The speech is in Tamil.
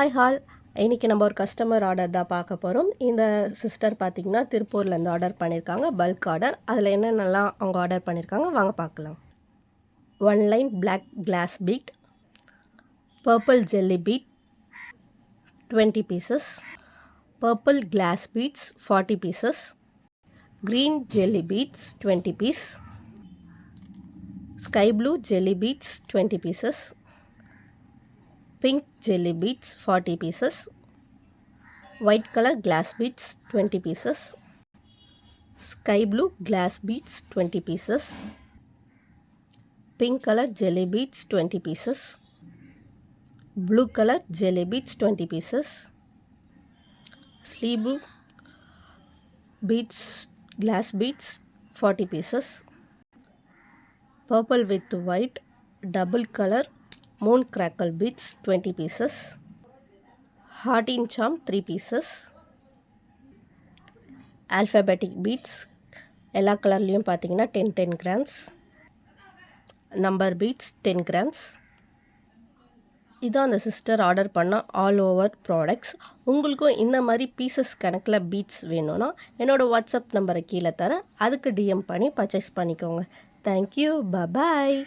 Hi hall. இன்றைக்கி நம்ம ஒரு கஸ்டமர் ஆர்டர் தான் பார்க்க போகிறோம். இந்த சிஸ்டர் பார்த்திங்கன்னா திருப்பூர்லேருந்து ஆர்டர் பண்ணியிருக்காங்க, பல்க் ஆர்டர். அதில் என்னென்னலாம் அவங்க ஆர்டர் பண்ணியிருக்காங்க வாங்க பார்க்கலாம். 1 line black glass bead, purple jelly bead 20 pieces, purple glass beads 40 pieces, green jelly beads 20 piece, sky blue jelly beads 20 pieces, pink jelly beads 40 pieces, white color glass beads 20 pieces, sky blue glass beads 20 pieces, pink color jelly beads 20 pieces, blue color jelly beads 20 pieces, sleeve blue beads glass beads 40 pieces, purple with white double color moon crackle beads 20 pieces, heart in charm 3 pieces, alphabetic beads எல்லா கலர்லேயும் பார்த்தீங்கன்னா 10 grams, நம்பர் பீட்ஸ் 10 grams. இதான் அந்த சிஸ்டர் ஆர்டர் பண்ண ஆல் ஓவர் ப்ராடக்ட்ஸ். உங்களுக்கும் இந்த மாதிரி பீசஸ் கணக்கில் பீட்ஸ் வேணும்னா என்னோடய வாட்ஸ்அப் நம்பரை கீழே தரேன், அதுக்கு டிஎம் பண்ணி பர்ச்சேஸ் பண்ணிக்கோங்க. தேங்க்யூ, பாய்.